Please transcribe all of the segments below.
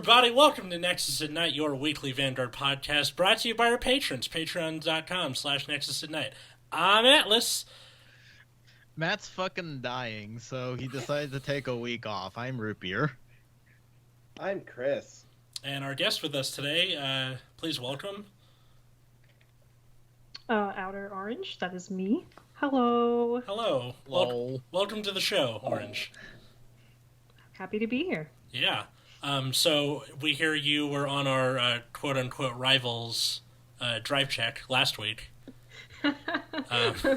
everybody. Welcome to Nexus at Night, your weekly Vanguard podcast, brought to you by our patrons, patreon.com/Nexus at Night. I'm Atlas. Matt's fucking dying, so he decided to take a week off. I'm Root Beer. I'm Chris. And our guest with us today, please welcome... OuterOrange, that is me. Hello. Hello. Welcome to the show, Orange. Happy to be here. Yeah. So we hear you were on our quote-unquote rivals drive check last week.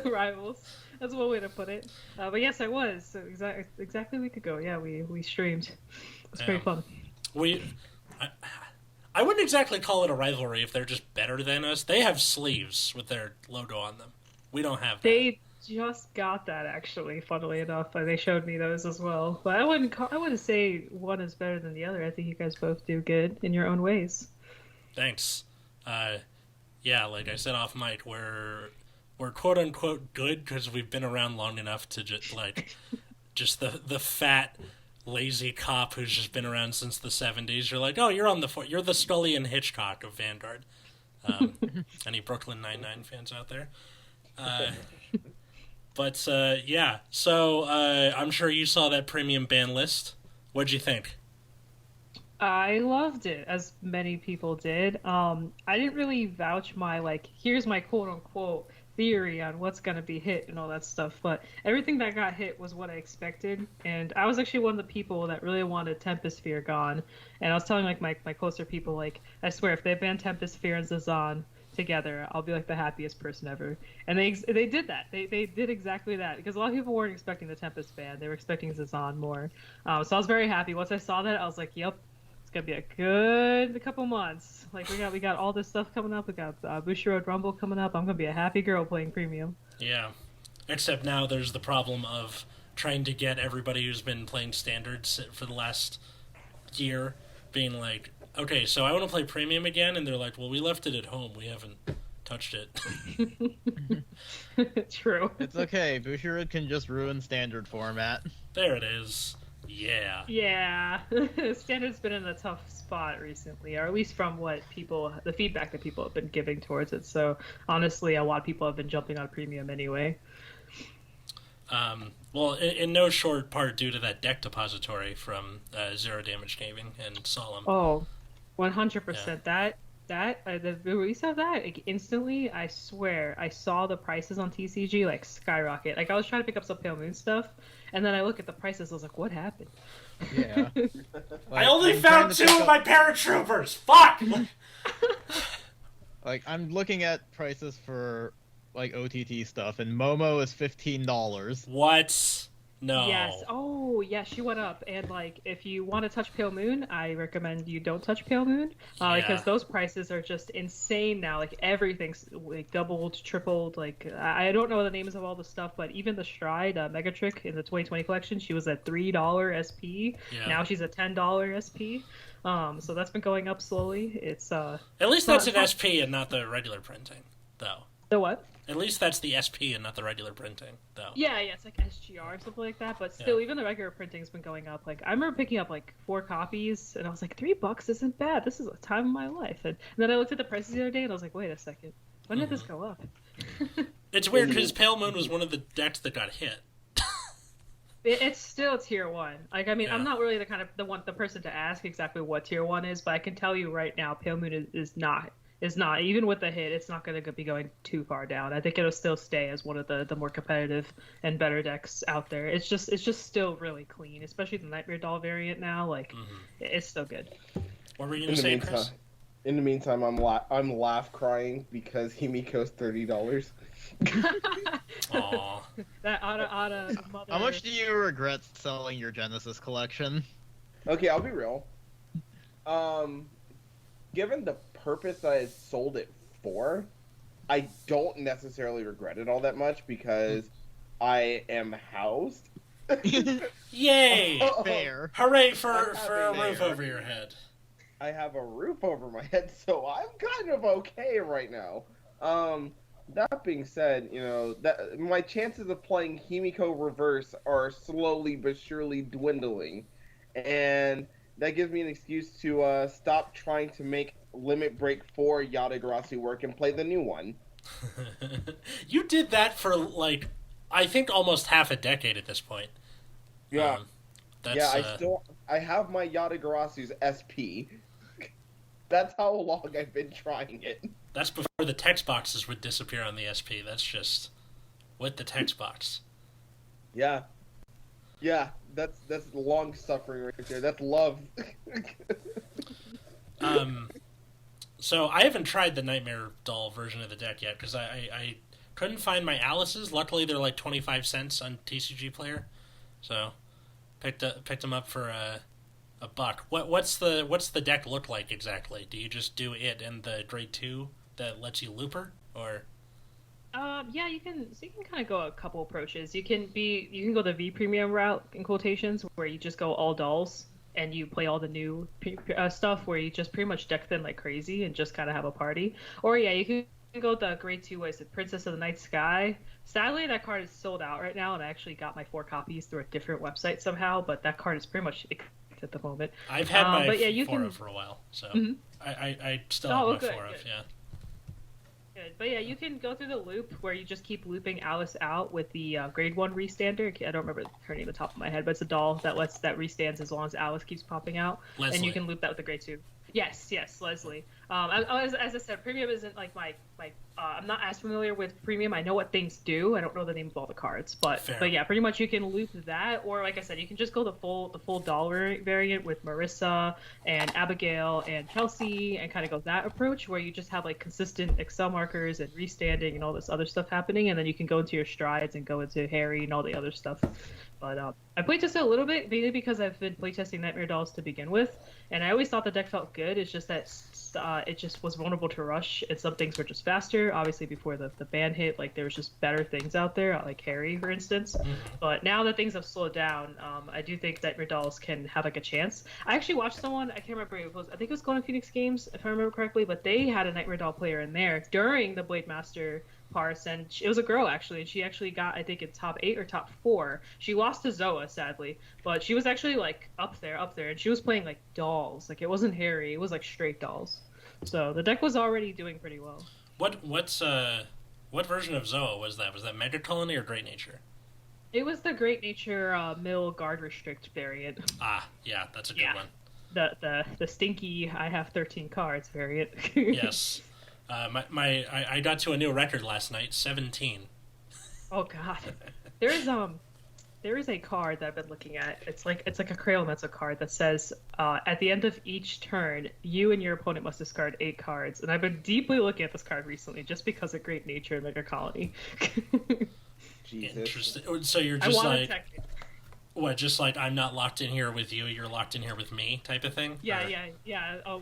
Rivals. That's one way to put it. But yes, I was. So exactly a week ago. Yeah, we streamed. It was very fun. I wouldn't exactly call it a rivalry if they're just better than us. They have sleeves with their logo on them. We don't have that. They just got that, actually, funnily enough. They showed me those as well. But I wouldn't say one is better than the other. I think you guys both do good in your own ways. Thanks. Yeah, like I said off mic, we're quote-unquote good because we've been around long enough to just the fat, lazy cop who's just been around since the 70s. You're like, oh, you're the Scully and Hitchcock of Vanguard. Any Brooklyn Nine-Nine fans out there? But yeah, so I'm sure you saw that premium ban list. What'd you think? I loved it, as many people did. I didn't really vouch here's my quote-unquote theory on what's going to be hit and all that stuff, but everything that got hit was what I expected, and I was actually one of the people that really wanted Temposphere gone, and I was telling my closer people, I swear, if they ban Temposphere and Zazan together, I'll be the happiest person ever. And they did that. They did exactly that, because a lot of people weren't expecting the Tempest ban. They were expecting Zazan more. So I was very happy. Once I saw that, I was like, yep, it's gonna be a good couple months. We got all this stuff coming up. We got Bushiroad Rumble coming up. I'm gonna be a happy girl playing premium. Yeah, except now there's the problem of trying to get everybody who's been playing standards for the last year being like, okay, so I want to play premium again, and they're like, well, we left it at home. We haven't touched it. True. It's okay. Bushiroad can just ruin standard format. There it is. Yeah. Yeah. Standard's been in a tough spot recently, or at least from the feedback that people have been giving towards it. So honestly, a lot of people have been jumping on premium anyway. Well, in no short part due to that deck depository from Zero Damage Gaming and Solemn. Oh, 100%. Yeah. The release of that, instantly, I swear, I saw the prices on TCG skyrocket. I was trying to pick up some Pale Moon stuff, and then I look at the prices. I was like, "What happened?" Yeah. I only found 2 of my paratroopers. Fuck. I'm looking at prices for OTT stuff, and Momo is $15. What? No. Yes. Oh, yeah, she went up. And, if you want to touch Pale Moon, I recommend you don't touch Pale Moon. Because those prices are just insane now. Everything's, doubled, tripled. I don't know the names of all the stuff, but even the Stride, Megatrick in the 2020 collection, she was at $3 SP. Yeah. Now she's at $10 SP. So that's been going up slowly. It's, At least that's an SP and not the regular printing, though. The what? At least that's the SP and not the regular printing, though. Yeah, it's SGR or something like that. But still, even the regular printing's been going up. I remember picking up 4 copies, and I was like, $3 isn't bad. This is a time of my life. And then I looked at the prices the other day, and I was like, wait a second, when did this go up? It's weird because Pale Moon was one of the decks that got hit. It's still tier 1. I'm not really the person to ask exactly what tier 1 is, but I can tell you right now, Pale Moon is not. Even with the hit, it's not going to be going too far down. I think it'll still stay as one of the more competitive and better decks out there. It's just still really clean, especially the Nightmare Doll variant now. It's still good. What were you going to say, Chris? In the meantime, I'm laugh crying because Himiko's $30. Aww. That Ada mother... How much do you regret selling your Genesis collection? Okay, I'll be real. Given the purpose I sold it for, I don't necessarily regret it all that much because I am housed. Yay! Fair. Hooray for a roof over your head. I have a roof over my head, so I'm kind of okay right now. That being said, that my chances of playing Himiko Reverse are slowly but surely dwindling. And that gives me an excuse to stop trying to make Limit Break 4 Yatagarasu work and play the new one. You did that for, like, I think almost half a decade at this point. Yeah. That's, Yeah, I have my Yatagarasu's SP. That's how long I've been trying it. That's before the text boxes would disappear on the SP. That's just with the text box. Yeah. Yeah, that's long suffering right there. That's love. So I haven't tried the Nightmare Doll version of the deck yet because I couldn't find my Alice's. Luckily, they're like 25 cents on TCG Player, so picked them up for a buck. What's the deck look like exactly? Do you just do it and the grade 2 that lets you looper, or? Yeah, you can kind of go a couple approaches. You can go the V premium route in quotations, where you just go all dolls and you play all the new stuff, where you just pretty much deck thin like crazy and just kind of have a party. Or yeah, you can go the grade 2 ways, the Princess of the Night Sky. Sadly, that card is sold out right now, and I actually got my 4 copies through a different website somehow. But that card is pretty much at the moment. I've had my but yeah, you 4 can... for a while, so Mm-hmm. I still have my good, 4 of, yeah. Good. But yeah, you can go through the loop where you just keep looping Alice out with the grade 1 restander. I don't remember her name at the top of my head, but it's a doll that restands as long as Alice keeps popping out. Leslie. And you can loop that with the grade 2. Yes, Leslie. As I said, premium isn't like my I'm not as familiar with premium. I know what things do. I don't know the names of all the cards, but yeah, pretty much you can loop that, or like I said, you can just go the full dollar variant with Marissa and Abigail and Chelsea, and kind of go that approach where you just have like consistent Excel markers and restanding and all this other stuff happening, and then you can go into your strides and go into Harry and all the other stuff. But I playtested a little bit, mainly because I've been playtesting Nightmare Dolls to begin with, and I always thought the deck felt good. It's just that it just was vulnerable to rush, and some things were just faster. Obviously, before the ban hit, like there was just better things out there, like Harry, for instance. Mm-hmm. But now that things have slowed down, I do think Nightmare Dolls can have like a chance. I actually watched someone, I can't remember, I think it was Golden Phoenix Games, if I remember correctly, but they had a Nightmare Doll player in there during the Blade Master parse, and it was a girl actually, and she actually got, I think, in top 8 or top 4. She lost to Zoa, sadly, but she was actually like up there, and she was playing like dolls. Like it wasn't Harry, it was like straight dolls. So the deck was already doing pretty well. What version of Zoa was that? Was that Mega Colony or Great Nature? It was the Great Nature Mill Guard Restrict variant. Ah, yeah, that's a good one. The stinky I have 13 cards variant. Yes. I got to a new record last night, 17. Oh god. There is a card that I've been looking at. It's like a Crayomancer card that says, at the end of each turn, you and your opponent must discard 8 cards. And I've been deeply looking at this card recently just because of Great Nature and Mega Colony. Jesus. Interesting. So you're just like... What, just like I'm not locked in here with you, you're locked in here with me type of thing? Yeah.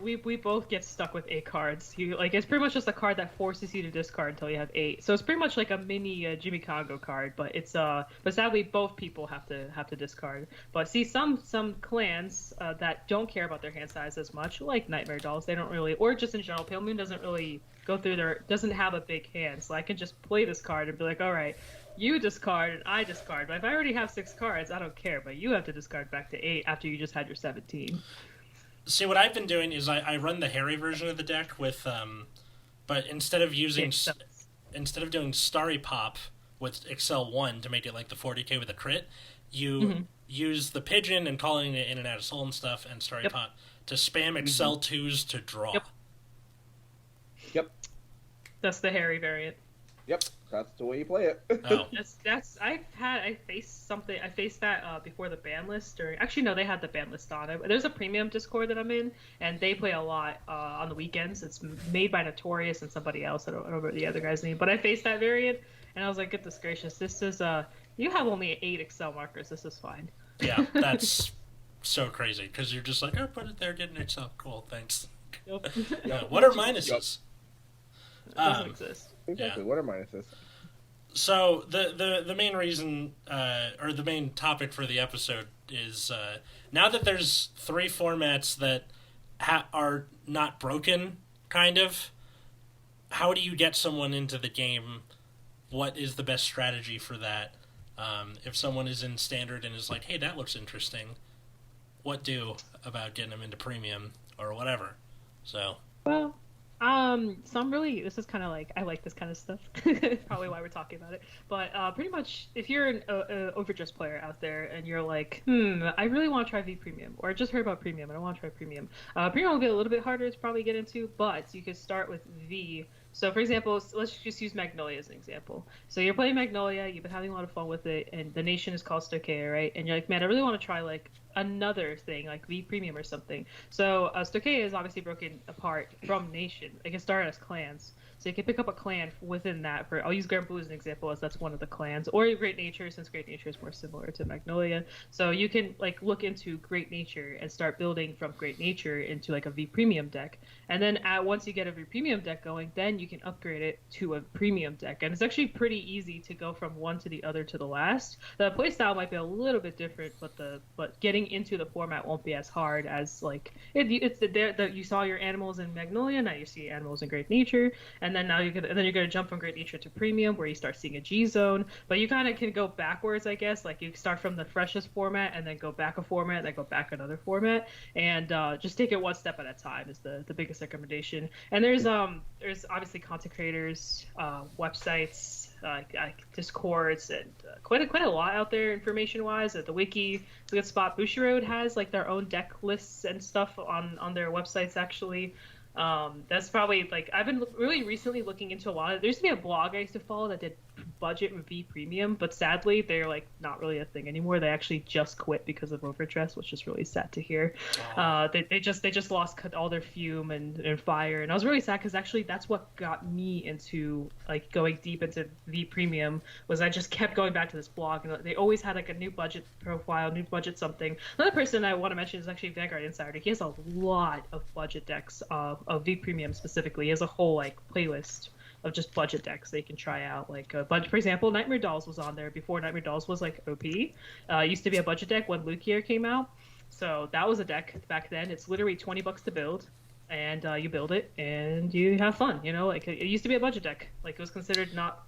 We both get stuck with 8 cards. It's pretty much just a card that forces you to discard until you have 8. So it's pretty much like a mini Jimmy Congo card, but it's but sadly both people have to discard. But see, some clans that don't care about their hand size as much, like Nightmare Dolls, they don't really, or just in general, Pale Moon doesn't really doesn't have a big hand, so I can just play this card and be like, all right, you discard and I discard. But if I already have 6 cards, I don't care. But you have to discard back to 8 after you just had your 17. See, what I've been doing is I run the Harry version of the deck with, but instead of doing Starry Pop with Excel 1 to make it like the 40k with a crit, you use the Pigeon and calling it in and out of soul and stuff and Starry Pop to spam Excel 2s to draw. Yep. That's the Harry variant. Yep, that's the way you play it. Oh. I faced that before the ban list, or actually no, they had the ban list on. There's a premium Discord that I'm in, and they play a lot on the weekends. It's made by Notorious and somebody else. I don't remember the other guy's name, but I faced that variant, and I was like, goodness gracious, this is you have only 8 Excel markers. This is fine. Yeah, that's so crazy because you're just like, oh, put it there, get an Excel. Cool, thanks. Yep. What are minuses? It doesn't exist. Exactly. Yeah. What are minuses? So the main reason or the main topic for the episode is now that there's 3 formats that are not broken, kind of. How do you get someone into the game? What is the best strategy for that? If someone is in standard and is like, hey, that looks interesting, what do about getting them into premium or whatever. So Well, so I'm really, this is kind of like, I like this kind of stuff. Probably why we're talking about it. But pretty much, if you're an overdress player out there and you're like, I really want to try V Premium, or I just heard about Premium and I want to try Premium. Premium will be a little bit harder to probably get into, but you could start with V. So, for example, let's just use Magnolia as an example. So you're playing Magnolia, you've been having a lot of fun with it, and the nation is called Stoicheia, right? And you're like, man, I really want to try like another thing, like V Premium or something. So Stoicheia is obviously broken apart from nation. It can start as clans. So you can pick up a clan within that. I'll use Grand Blue as an example, as that's one of the clans, or Great Nature, since Great Nature is more similar to Magnolia. So you can like look into Great Nature and start building from Great Nature into like a V Premium deck. And then once you get a V Premium deck going, then you can upgrade it to a Premium deck. And it's actually pretty easy to go from one to the other to the last. The playstyle might be a little bit different, but getting into the format won't be as hard as like you saw your animals in Magnolia, now you see animals in Great Nature. And then you're gonna jump from Great Nature to Premium, where you start seeing a G zone. But you kind of can go backwards, I guess. Like you start from the freshest format, and then go back a format, then go back another format, and just take it one step at a time is the biggest recommendation. And there's obviously content creators, websites, Discords, and quite a lot out there information wise. The wiki is a good spot. Bushiroad has like their own deck lists and stuff on their websites actually. That's probably like I've been really recently looking into a lot of. There used to be a blog I used to follow that did budget V Premium, but sadly they're like not really a thing anymore. They actually just quit because of overdress, which is really sad to hear. They just lost all their fume and fire, and I was really sad because actually that's what got me into like going deep into V Premium. Was I just kept going back to this blog, and they always had like a new budget profile, new budget something. Another person I want to mention is actually Vanguard Insider. He has a lot of budget decks of V Premium specifically. He has a whole like playlist of just budget decks they can try out. Like, for example, Nightmare Dolls was on there before Nightmare Dolls was like OP. It used to be a budget deck when Lukier came out. So that was a deck back then. It's literally $20 to build, and you build it and you have fun. You know, like it used to be a budget deck. Like it was considered not.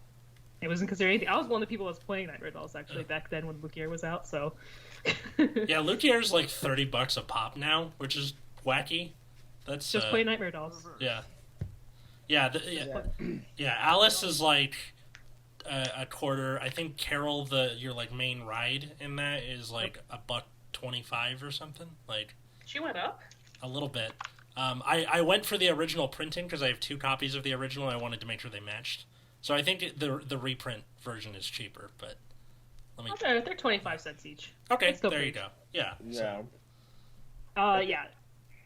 It wasn't considered anything. I was one of the people that was playing Nightmare Dolls actually back then when Lukier was out. So. Yeah, Lukier's like $30 a pop now, which is wacky. That's just play Nightmare Dolls. Yeah. Yeah, Alice is like a quarter. I think Carol, your like main ride in that is like $1.25 or something. Like she went up a little bit. I went for the original printing because I have 2 copies of the original. And I wanted to make sure they matched. So I think the reprint version is cheaper. But let me. Okay, they're 25 cents each. Okay, there you go. Yeah. Yeah. Yeah.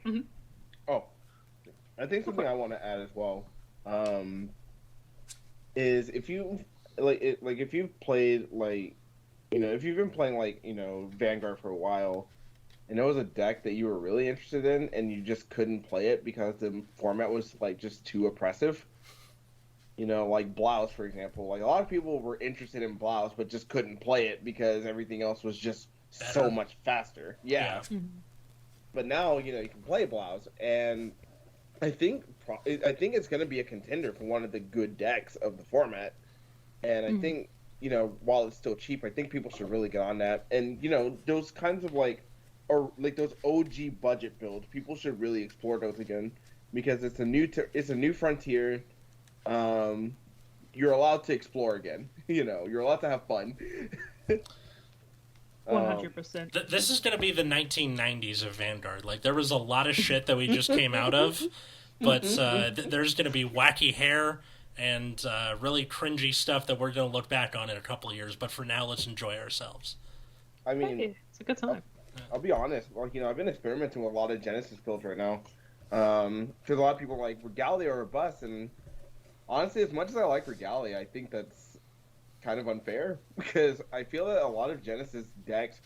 Mm-hmm. Oh, I think something I want to add as well. Is if you if you've played if you've been playing Vanguard for a while, and there was a deck that you were really interested in and you just couldn't play it because the format was like just too oppressive. Like Blouse, for example. Like a lot of people were interested in Blouse but just couldn't play it because everything else was just so much faster. Yeah. Mm-hmm. But now you can play Blouse, and I think it's going to be a contender for one of the good decks of the format. And I think, while it's still cheap, I think people should really get on that. And, those kinds of those OG budget builds, people should really explore those again because it's a new frontier. You're allowed to explore again. You're allowed to have fun. 100%. This is going to be the 1990s of Vanguard. Like, there was a lot of shit that we just came out of, but there's going to be wacky hair and really cringy stuff that we're going to look back on in a couple of years. But for now, let's enjoy ourselves. I mean, hey, it's a good time. I'll be honest. I've been experimenting with a lot of Genesis builds right now. Because a lot of people are like, Regalia or a bust. And honestly, as much as I like Regalia, I think that's kind of unfair because I feel that a lot of Genesis decks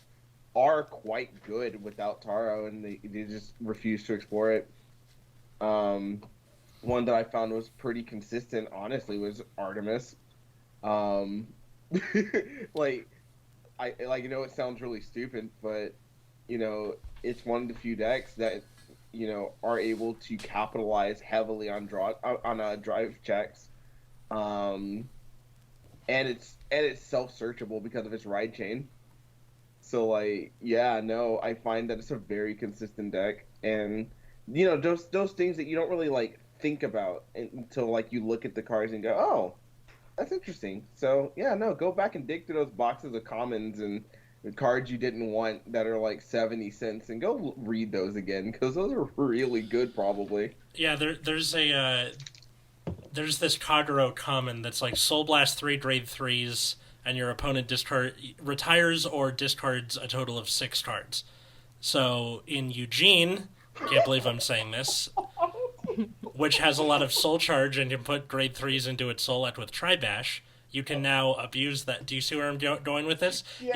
are quite good without Taro, and they just refuse to explore it. One that I found was pretty consistent, honestly, was Artemis. It sounds really stupid, but it's one of the few decks that are able to capitalize heavily on drive checks. And it's self-searchable because of its ride chain. So like, yeah, no, I find that it's a very consistent deck, and you know those things that you don't really like think about until like you look at the cards and go, oh, that's interesting. So yeah, no, go back and dig through those boxes of commons and the cards you didn't want that are like 70 cents, and go read those again because those are really good, probably. Yeah, there's this Kagero common that's like Soul Blast 3 grade 3s, and your opponent retires or discards a total of 6 cards. So in Eugene, can't believe I'm saying this, which has a lot of soul charge and can put grade 3s into its soul with Tribash, you can now abuse that. Do you see where I'm going with this? Yes!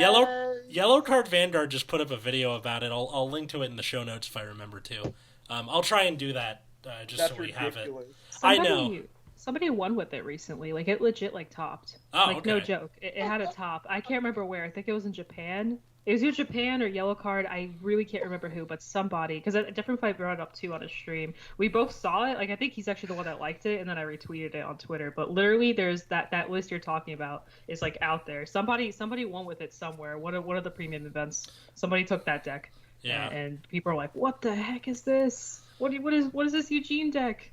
Yellow Card Vanguard just put up a video about it. I'll link to it in the show notes if I remember to. I'll try and do that just That's so we have it. ridiculous. I know. Somebody won with it recently. Like, it legit, like, topped. Oh, like, okay. no joke. It had a top. I can't remember where. I think it was in Japan. It was either Japan or Yellow Card. I really can't remember who, but somebody. Because a different fight brought it up, too, on a stream. We both saw it. Like, I think he's actually the one that liked it, and then I retweeted it on Twitter. But literally, there's that list you're talking about is, like, out there. Somebody won with it somewhere. One of the premium events. Somebody took that deck. Yeah. And people are like, what the heck is this? What is this Eugene deck?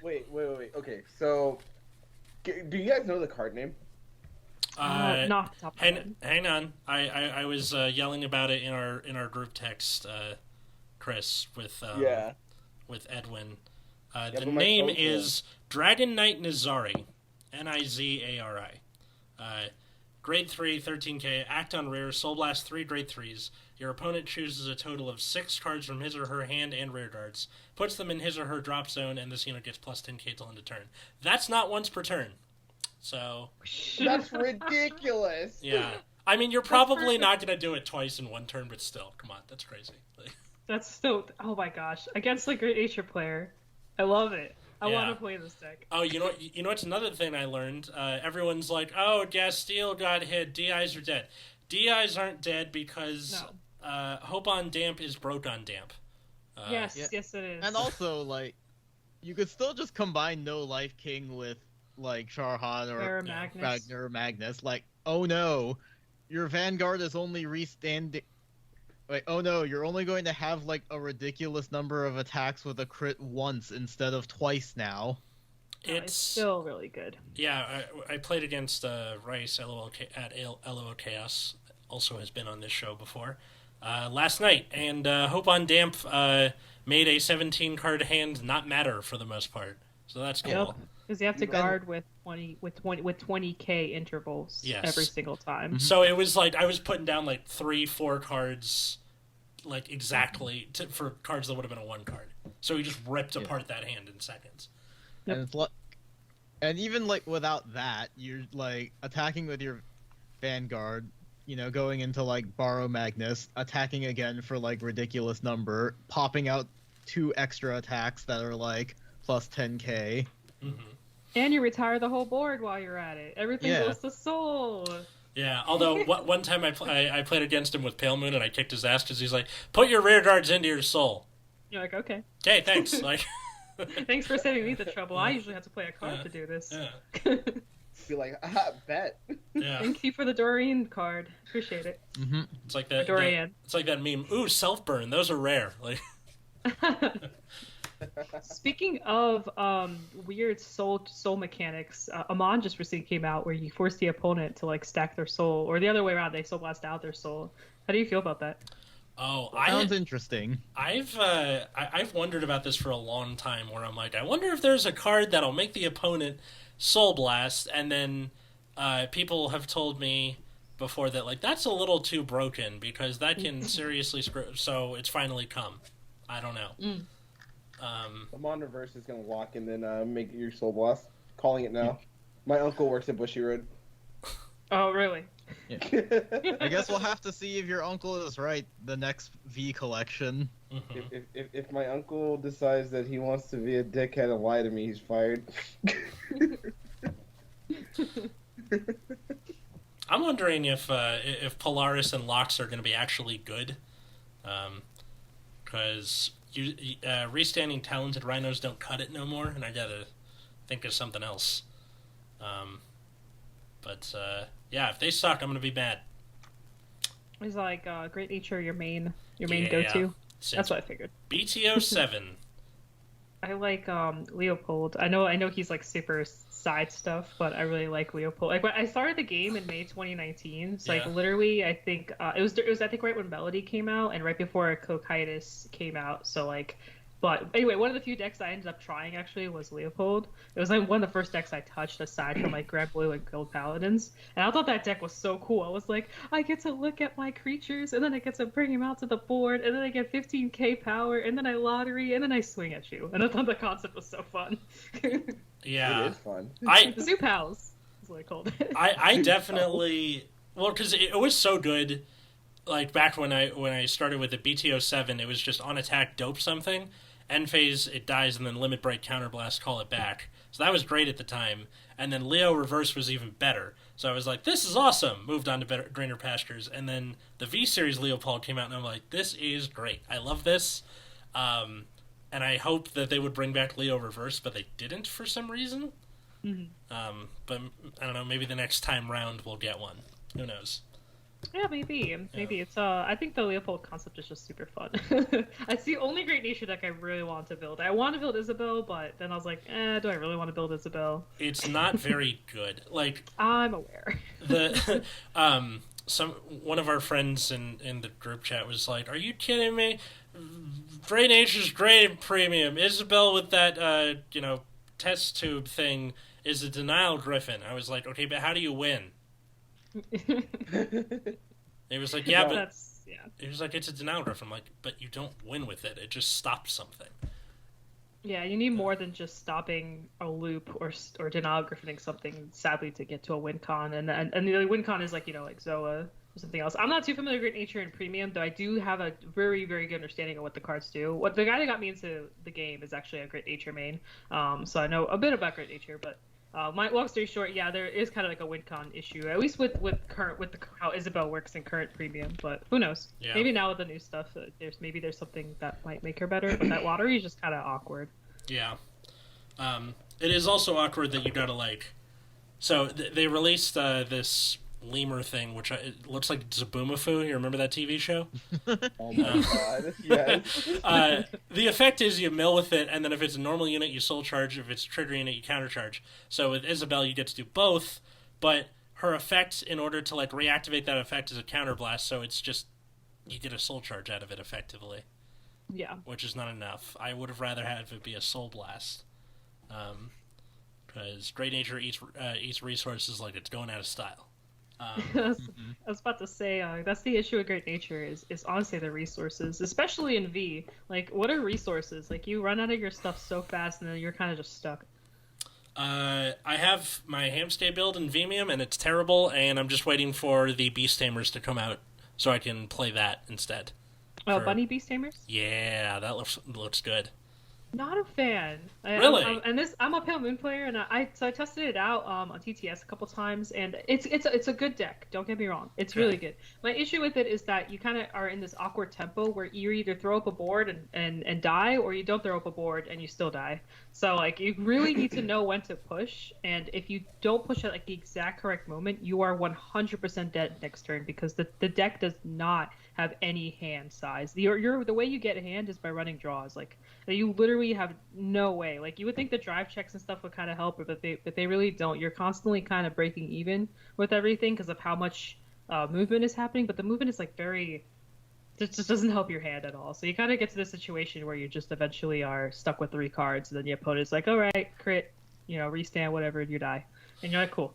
Wait. Okay, so do you guys know the card name? Not off the top of my head. Hang on. I was yelling about it in our group text, Chris, with Edwin. The but my name phone's is Dragon Knight Nizari, Nizari. Grade 3, 13k, act on rare, Soul Blast 3 grade 3s. Your opponent chooses a total of 6 cards from his or her hand and rear guards, puts them in his or her drop zone, and this unit gets plus 10k till end of turn. That's not once per turn. So... That's ridiculous! Yeah. I mean, you're probably not going to do it twice in one turn, but still, come on, that's crazy. That's still, oh my gosh, against like a great Acer player. I love it. I Yeah. want to play this deck. Oh, you know what's another thing I learned? Everyone's like, oh, Gastille got hit, DIs are dead. DIs aren't dead because Hope on Damp is broke on Damp. Yes it is. And also, like, you could still just combine No Life King with, like, Charhan or Ragnar Magnus. Like, oh no, your Vanguard is only restanding. Like, oh no, you're only going to have, like, a ridiculous number of attacks with a crit once instead of twice now. It's still really good. Yeah, I played against Rice at LOL Chaos, also has been on this show before, last night, and Hope on Damp made a 17-card hand not matter for the most part, so that's cool. Yep, because you have to guard with 20k intervals every single time. So it was like I was putting down like 3-4 cards, like exactly for cards that would have been a 1 card. So he just ripped apart that hand in seconds. Yep. And it's and even like without that, you're like attacking with your Vanguard, you know, going into like Borrow Magnus, attacking again for like ridiculous number, popping out 2 extra attacks that are like plus 10k. Mm-hmm. And you retire the whole board while you're at it. Everything goes to Soul. Yeah, although one time I played against him with Pale Moon and I kicked his ass because he's like, put your rear guards into your soul. You're like, okay. Okay, thanks. Like, thanks for saving me the trouble. I usually have to play a card to do this. Yeah. Be like, bet. Yeah. Thank you for the Dorian card. Appreciate it. Mm-hmm. It's like that. Dorian. It's like that meme. Ooh, self burn. Those are rare. Like. Speaking of weird soul mechanics, Amon just recently came out where you force the opponent to like stack their soul, or the other way around, they soul blast out their soul. How do you feel about that? Oh, sounds interesting. I've wondered about this for a long time. Where I'm like, I wonder if there's a card that'll make the opponent soul blast, and then people have told me before that like that's a little too broken because that can seriously screw. So it's finally come. I don't know. Amon Reverse is gonna walk and then make your soul blast. Calling it now. My uncle works at Bushy Road. Oh, really? Yeah. I guess we'll have to see if your uncle is right the next V collection. Mm-hmm. If my uncle decides that he wants to be a dickhead and lie to me, he's fired. I'm wondering if Polaris and Locks are going to be actually good, because restanding talented rhinos don't cut it no more, and I gotta think of something else. But yeah, if they suck, I'm gonna be mad. Is like Great Nature your main go-to? That's what I figured. BTO 7. I like Leopold. I know he's like super side stuff, but I really like Leopold. Like when I started the game in May 2019, so like literally I think it was I think right when Melody came out and right before Cocytus came out. So like, but anyway, one of the few decks I ended up trying actually was Leopold. It was like one of the first decks I touched aside from like Grand Blue and Gold Paladins, and I thought that deck was so cool. I was like, I get to look at my creatures, and then I get to bring them out to the board, and then I get 15k power, and then I lottery, and then I swing at you. And I thought the concept was so fun. Yeah, it is fun. Zoo Pals is what I called it. I definitely because it was so good. Like back when I started with the BTO 7, it was just on attack, dope something. End phase, it dies, and then limit break, counterblast, call it back. So that was great at the time. And then Leo Reverse was even better. So I was like, this is awesome. Moved on to greener pastures. And then the V-Series Leopold came out, and I'm like, this is great. I love this. And I hope that they would bring back Leo Reverse, but they didn't for some reason. Mm-hmm. But I don't know, maybe the next time round we'll get one. Who knows? Yeah, maybe it's I think the Leopold concept is just super fun. It's the only Great Nature deck I really want to build. I want to build Isabel, but then I was like, do I really want to build Isabel? It's not very good. Like I'm aware. One of our friends in the group chat was like, "Are you kidding me? Great Nature's great in premium. Isabel with that test tube thing is a denial griffin." I was like, "Okay, but how do you win?" He was like, "Yeah, but he was like, it's a denial griffin." I'm like, "But you don't win with it. It just stops something." Yeah, you need more than just stopping a loop or denial griffining something. Sadly, to get to a win con, and the win con is like like Zoa or something else. I'm not too familiar with Great Nature and Premium, though I do have a very very good understanding of what the cards do. What the guy that got me into the game is actually a Great Nature main, so I know a bit about Great Nature, but. My long story short, yeah, there is kind of like a win con issue, at least with how Isabel works in current premium. But who knows? Yeah. Maybe now with the new stuff, there's something that might make her better. But that lottery is just kind of awkward. Yeah, it is also awkward that you gotta like. So they released this lemur thing, which it looks like Zaboomafoo. You remember that TV show? Oh my god! Yes. The effect is you mill with it, and then if it's a normal unit, you soul charge. If it's a trigger unit, you counter charge. So with Isabel, you get to do both, but her effect, in order to like reactivate that effect, is a counter blast. So it's just you get a soul charge out of it effectively. Yeah. Which is not enough. I would have rather had it be a soul blast. Because Great Nature eats resources like it's going out of style. I was about to say that's the issue with Great Nature is honestly the resources, especially in V. Like, what are resources? Like, you run out of your stuff so fast, and then you're kind of just stuck. I have my Hamstay build in Vimium, and it's terrible, and I'm just waiting for the Beast Tamers to come out so I can play that instead. Oh, Bunny Beast Tamers? Yeah, that looks good. Not a fan. Really? I'm a Pale Moon player, and I tested it out on TTS a couple times, and it's a good deck. Don't get me wrong, it's really good. My issue with it is that you kind of are in this awkward tempo where you either throw up a board and die, or you don't throw up a board and you still die. So like you really need to know when to push, and if you don't push at like the exact correct moment, you are 100% dead next turn because the deck does not have any hand size. The way you get a hand is by running draws. Like you literally have no way. Like you would think the drive checks and stuff would kind of help, but they really don't. You're constantly kind of breaking even with everything because of how much movement is happening. But the movement is like very, it just doesn't help your hand at all. So you kind of get to the situation where you just eventually are stuck with 3 cards, and then your opponent's like, all right, crit, restand, whatever, and you die, and you're like, cool.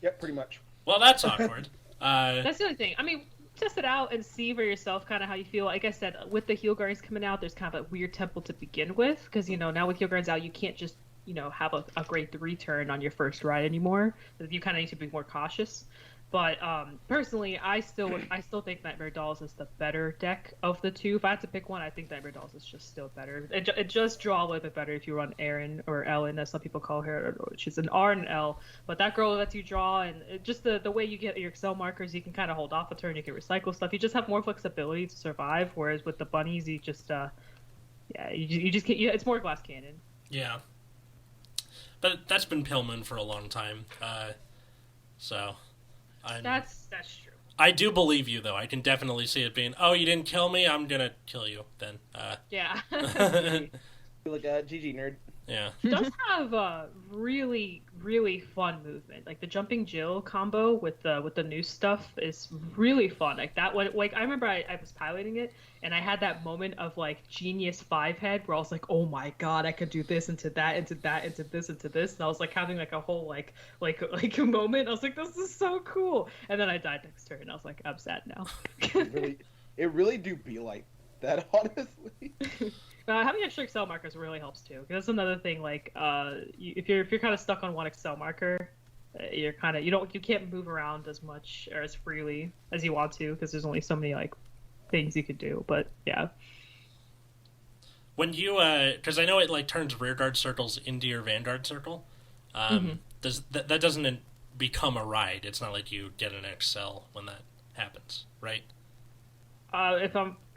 Yep, pretty much. Well, that's awkward. That's the only thing. I mean, test it out and see for yourself kind of how you feel. Like I said, with the Heal Guards coming out, there's kind of a weird tempo to begin with because now with Heal Guards out, you can't just have a grade 3 turn on your first ride anymore. You kind of need to be more cautious. But personally, I still think Nightmare Dolls is the better deck of the two. If I had to pick one, I think Nightmare Dolls is just still better. It just draw a little bit better if you run Erin or Ellen, as some people call her. She's an R and an L, but that girl lets you draw, and just the way you get your Excel markers, you can kind of hold off a turn, you can recycle stuff. You just have more flexibility to survive. Whereas with the bunnies, you just you just can't. It's more glass cannon. Yeah, but that's been Pale Moon for a long time, so. That's true. I do believe you, though. I can definitely see it being, oh, you didn't kill me, I'm gonna kill you, then. Yeah. Like GG nerd. Yeah. It does have a really, really fun movement. Like the jumping Jill combo with the new stuff is really fun. Like that one, like I remember I was piloting it and I had that moment of like genius 5-head where I was like, oh my god, I could do this into that, into that, into this, into this. And I was like having like a whole like a moment. I was like, this is so cool. And then I died next turn and I was like, I'm sad now. it really do be like that, honestly. Having extra Excel markers really helps too. Because that's another thing. Like, if you're kind of stuck on one Excel marker, you're kind of you can't move around as much or as freely as you want to because there's only so many like things you could do. But yeah. When you because I know it like turns rearguard circles into your Vanguard circle. Does that doesn't become a ride? It's not like you get an Excel when that happens, right?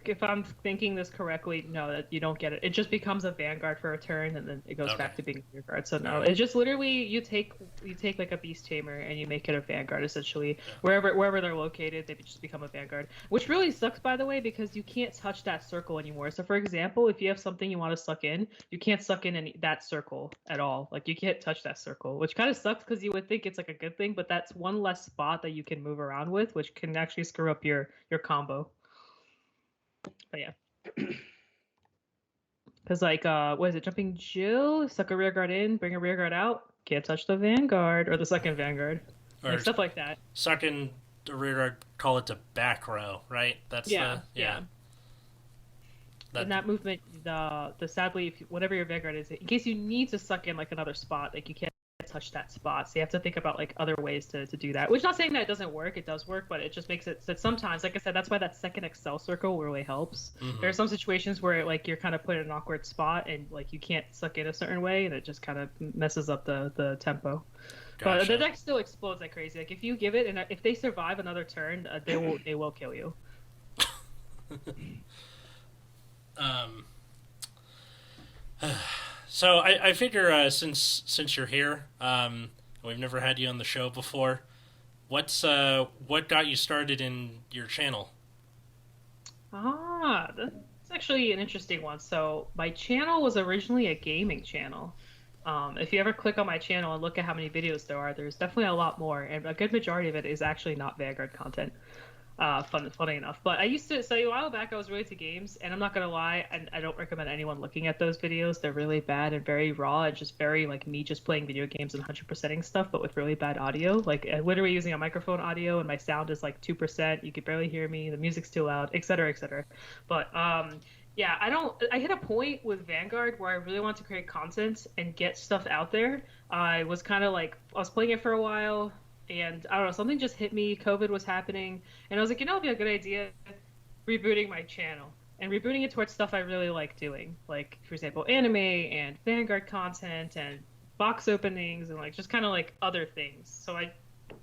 If I'm thinking this correctly, no, that you don't get it. It just becomes a Vanguard for a turn, and then it goes back to being a Vanguard. So no, it's just literally you take like a Beast Tamer and you make it a Vanguard essentially. Yeah. Wherever they're located, they just become a Vanguard. Which really sucks, by the way, because you can't touch that circle anymore. So for example, if you have something you want to suck in, you can't suck in that circle at all. Like you can't touch that circle, which kind of sucks because you would think it's like a good thing, but that's one less spot that you can move around with, which can actually screw up your combo. But yeah, because like what is it? Jumping Jill, suck a rear guard in, bring a rear guard out. Can't touch the Vanguard or the second Vanguard, or like stuff like that. Sucking the rear guard, call it the back row, right? That's yeah. And that movement, the sadly, whatever your Vanguard is, in case you need to suck in like another spot, like you can't touch that spot, so you have to think about like other ways to do that, which not saying that it doesn't work, it does work, but it just makes it so sometimes, like I said, that's why that second Excel circle really helps. There are some situations where like you're kind of put in an awkward spot and like you can't suck in a certain way and it just kind of messes up the tempo. Gotcha. But the deck still explodes like crazy. Like if you give it, and if they survive another turn, they will kill you. So I figure since you're here, we've never had you on the show before. What got you started in your channel? That's actually an interesting one. So my channel was originally a gaming channel. If you ever click on my channel and look at how many videos there are, there's definitely a lot more, and a good majority of it is actually not Vanguard content. Funny enough. But I used to, so a while back I was really into games, and I'm not gonna lie, I don't recommend anyone looking at those videos. They're really bad and very raw and just very like me just playing video games and 100%ing stuff, but with really bad audio. Like literally using a microphone audio, and my sound is like 2%. You could barely hear me. The music's too loud, etc., etc. But yeah, I hit a point with Vanguard where I really wanted to create content and get stuff out there. I was kind of like, I was playing it for a while, and I don't know, something just hit me. COVID was happening, and I was like, it'd be a good idea rebooting my channel and rebooting it towards stuff I really like doing, like for example anime and Vanguard content and box openings and like just kind of like other things. So I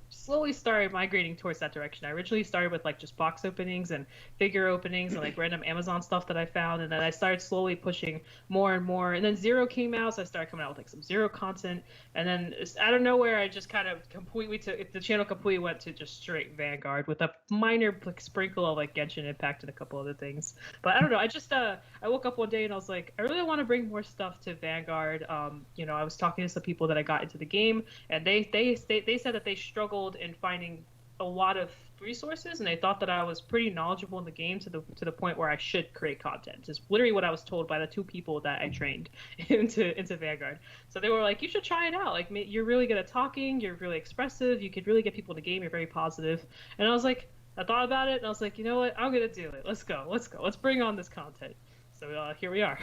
slowly started migrating towards that direction. I originally started with like just box openings and figure openings and like random Amazon stuff that I found, and then I started slowly pushing more and more, and then Zero came out, so I started coming out with like some Zero content, and then out of nowhere I just kind of the channel completely went to just straight Vanguard with a minor like sprinkle of like Genshin Impact and a couple other things. But I don't know, I just I woke up one day and I was like, I really want to bring more stuff to Vanguard. I was talking to some people that I got into the game, and they said that they struggled in finding a lot of resources, and they thought that I was pretty knowledgeable in the game to the point where I should create content. Is literally what I was told by the two people that I trained into Vanguard. So they were like, you should try it out. Like, you're really good at talking, you're really expressive, you could really get people in the game, you're very positive. And I was like, I thought about it, and I was like, you know what, I'm gonna do it. Let's go. Let's bring on this content. So here we are.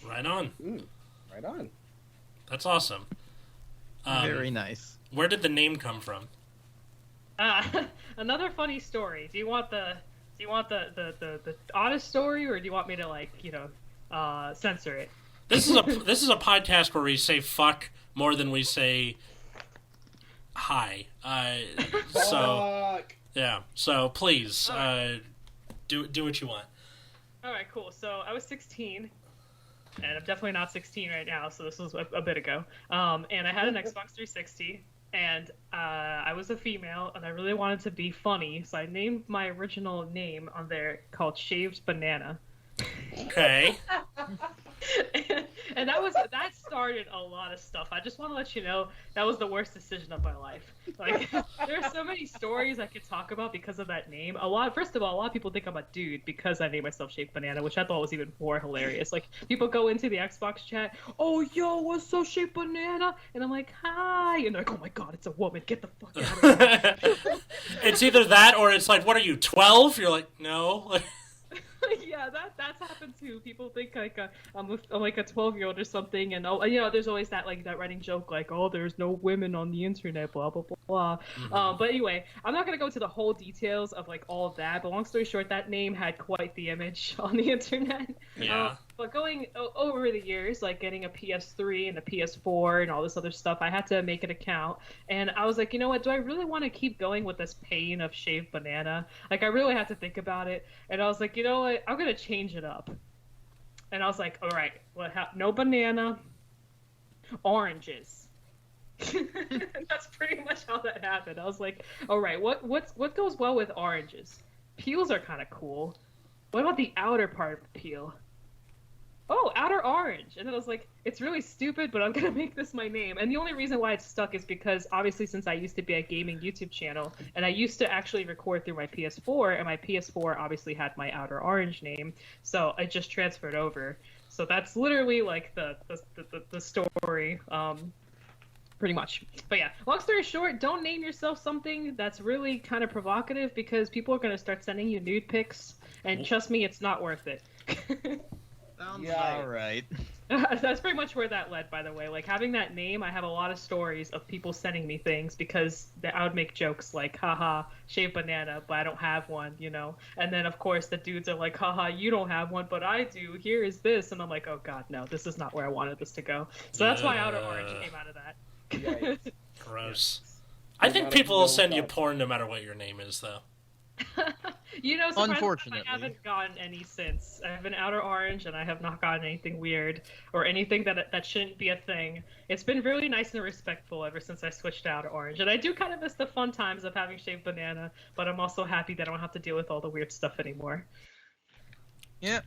Right on. Right on. That's awesome. Very nice. Where did the name come from? Another funny story. Do you want the honest story, or do you want me to like censor it? This is a podcast where we say fuck more than we say hi. So yeah. So please do what you want. All right, cool. So I was 16. And I'm definitely not 16 right now, so this was a bit ago. And I had an Xbox 360, and I was a female, and I really wanted to be funny, so I named my original name on there called Shaved Banana. Okay. and that started a lot of stuff. I just want to let you know that was the worst decision of my life. Like, there are so many stories I could talk about because of that name. First of all, a lot of people think I'm a dude because I named myself Shaved Banana, which I thought was even more hilarious. Like, people go into the Xbox chat, "Oh, yo, what's up, Shaved Banana?" And I'm like, "Hi," and they're like, "Oh my god, it's a woman! Get the fuck out of here!" It's either that or it's like, "What are you, 12?" You're like, "No." Yeah, that's happened too. People think like I'm like a 12-year-old or something, and there's always that running joke like, "Oh, there's no women on the internet," blah blah blah blah. Mm-hmm. But anyway, I'm not gonna go into the whole details of like all of that. But long story short, that name had quite the image on the internet. Yeah. But going over the years, like getting a PS3 and a PS4 and all this other stuff, I had to make an account. And I was like, you know what? Do I really want to keep going with this pain of Shaved Banana? Like, I really had to think about it. And I was like, you know what? I'm going to change it up. And I was like, all right, no banana, oranges. That's pretty much how that happened. I was like, all right, what goes well with oranges? Peels are kind of cool. What about the outer part of the peel? Oh, outer orange. And then I was like, it's really stupid, but I'm going to make this my name. And the only reason why it's stuck is because, obviously, since I used to be a gaming YouTube channel, and I used to actually record through my PS4, and my PS4 obviously had my outer orange name, so I just transferred over. So that's literally, like, the story, pretty much. But yeah, long story short, don't name yourself something that's really kind of provocative, because people are going to start sending you nude pics, and trust me, it's not worth it. Sounds alright. That's pretty much where that led, by the way. Like, having that name, I have a lot of stories of people sending me things because I would make jokes like, haha, Shaved Banana, but I don't have one, you know? And then, of course, the dudes are like, haha, you don't have one, but I do. Here is this. And I'm like, oh, God, no, this is not where I wanted this to go. So that's why Outer Orange came out of that. Yikes. Gross. I think people will send you porn no matter what your name is, though. Unfortunately, I haven't gotten any since. I have an Outer Orange, and I have not gotten anything weird or anything that shouldn't be a thing. It's been really nice and respectful ever since I switched to Outer Orange, and I do kind of miss the fun times of having Shaved Banana, but I'm also happy that I don't have to deal with all the weird stuff anymore. Yeah.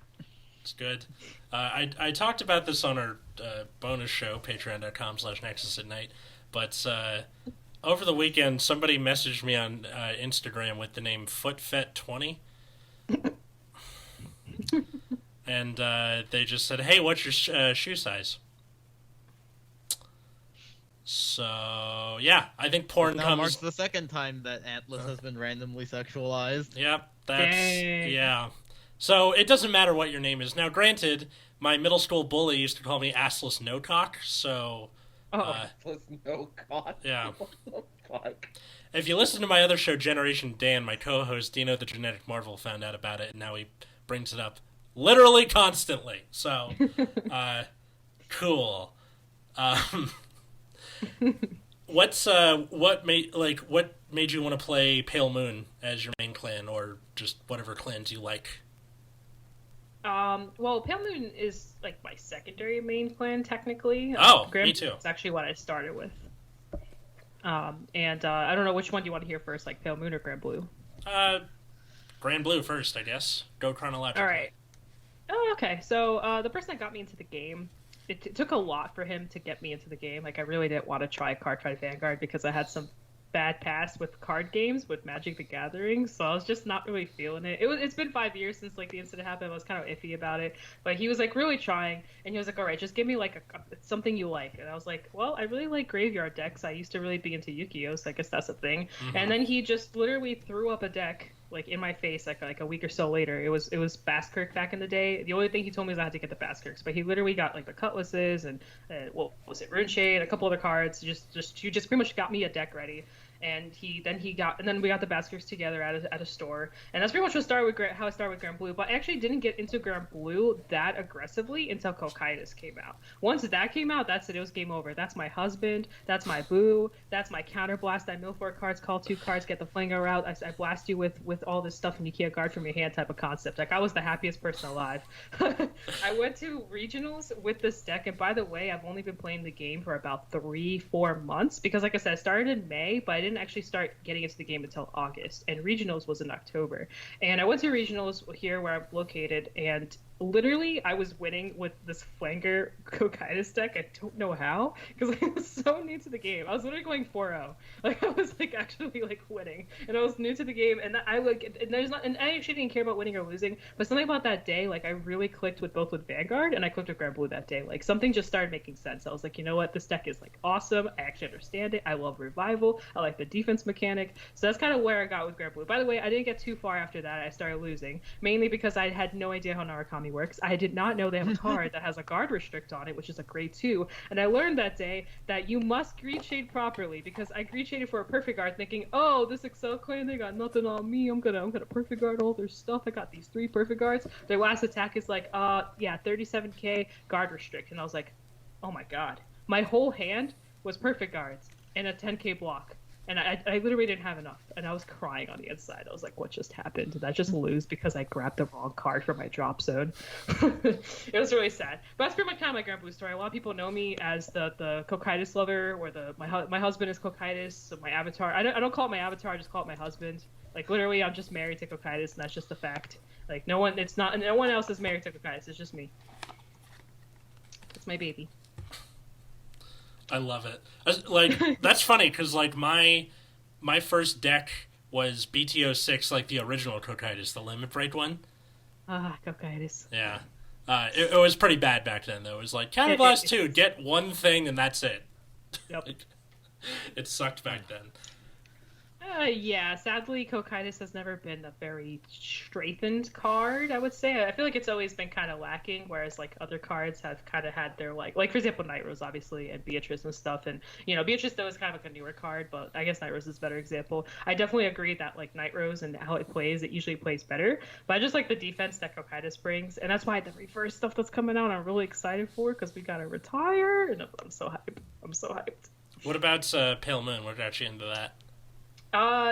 It's good. I talked about this on our bonus show, patreon.com/Nexus at Night, but over the weekend, somebody messaged me on Instagram with the name FootFet20. And they just said, "Hey, what's your shoe size?" So, yeah, I think porn now comes... marks the second time that Atlas has been randomly sexualized. Yep, yeah. So, it doesn't matter what your name is. Now, granted, my middle school bully used to call me Assless No Cock, so... No cock. Yeah. What the fuck? If you listen to my other show, Generation Dan, my co-host Dino the Genetic Marvel found out about it, and now he brings it up literally constantly. So, cool. What made you want to play Pale Moon as your main clan, or just whatever clans you like? Well, Pale Moon is like my secondary main clan technically. Me too. It's actually what I started with. And I don't know which one do you want to hear first, like Pale Moon or Grand Blue? Grand Blue first, I guess. Go chronologically. All right. Oh, okay. So the person that got me into the game, it took a lot for him to get me into the game. Like, I really didn't want to try Cardfight Vanguard because I had some bad past with card games with Magic the Gathering, so I was just not really feeling it. It's been 5 years since like the incident happened. I was kind of iffy about it, but he was like really trying, and he was like, all right, just give me like something you like. And I was like, well, I really like graveyard decks. I used to really be into Yu-Gi-Oh, so I guess that's a thing. Mm-hmm. And then he just literally threw up a deck like in my face like a week or so later. It was Baskirk back in the day. The only thing he told me was I had to get the Baskirks, but he literally got like the Cutlasses and what was it, Rune Shade, a couple other cards. Just pretty much got me a deck ready. and then we got the baskets together at a store, and that's pretty much how I started with Grand Blue. But I actually didn't get into Grand Blue that aggressively until Cocytus came out. Once that came out, that's it. It was game over. That's my husband. That's my boo. That's my counterblast. I mill 4 cards, call 2 cards, get the flanger out. I blast you with all this stuff, and you can't guard from your hand type of concept. Like, I was the happiest person alive. I went to regionals with this deck, and by the way, I've only been playing the game for about 3-4 months because, like I said, I started in May, but I didn't actually start getting into the game until August, and regionals was in October. And I went to regionals here where I'm located, and literally I was winning with this flanger Cocytus deck. I don't know how, because I was so new to the game. I was literally going 4-0. Like, I was like actually like winning, and I was new to the game, and I actually didn't care about winning or losing, but something about that day, like, I really clicked with Vanguard, and I clicked with Grand Blue that day. Like, something just started making sense. I was like, you know what, this deck is like awesome. I actually understand it. I love revival. I like the defense mechanic. So that's kind of where I got with Grand Blue. By the way, I didn't get too far after that. I started losing, mainly because I had no idea how Narukami works. I did not know they have a card that has a guard restrict on it, which is a grade 2. And I learned that day that you must greed shade properly, because I greed shaded for a perfect guard thinking, oh, this Excel clan, they got nothing on me. I'm gonna perfect guard all their stuff. I got these 3 perfect guards. Their last attack is like, yeah, 37k guard restrict. And I was like, oh my god. My whole hand was perfect guards and a 10k block. And I literally didn't have enough, and I was crying on the inside. I was like, what just happened? Did I just lose because I grabbed the wrong card for my drop zone? It was really sad. But that's pretty much kind of my Grand Blue story. A lot of people know me as the Cocytus lover, or my husband is Cocytus, so my avatar. I don't call it my avatar, I just call it my husband. Like, literally, I'm just married to Cocytus, and that's just a fact. Like, no one else is married to Cocytus, it's just me. It's my baby. I love it. Like, that's funny, because, like, my first deck was BT06, like, the original Cocytus, the Limit Break one. Cocytus. Yeah. It was pretty bad back then, though. It was like, Counterblast 2, get one thing, and that's it. Yep. Like, it sucked back then. Yeah, sadly, Cocytus has never been a very strengthened card, I would say. I feel like it's always been kind of lacking, whereas, like, other cards have kind of had their, like, for example, Night Rose, obviously, and Beatrice and stuff. And, you know, Beatrice, though, is kind of like a newer card, but I guess Night Rose is a better example. I definitely agree that, like, Night Rose and how it usually plays better. But I just like the defense that Cocytus brings, and that's why the reverse stuff that's coming out I'm really excited for, because we gotta retire, and I'm so hyped. What about Pale Moon? What got you into that?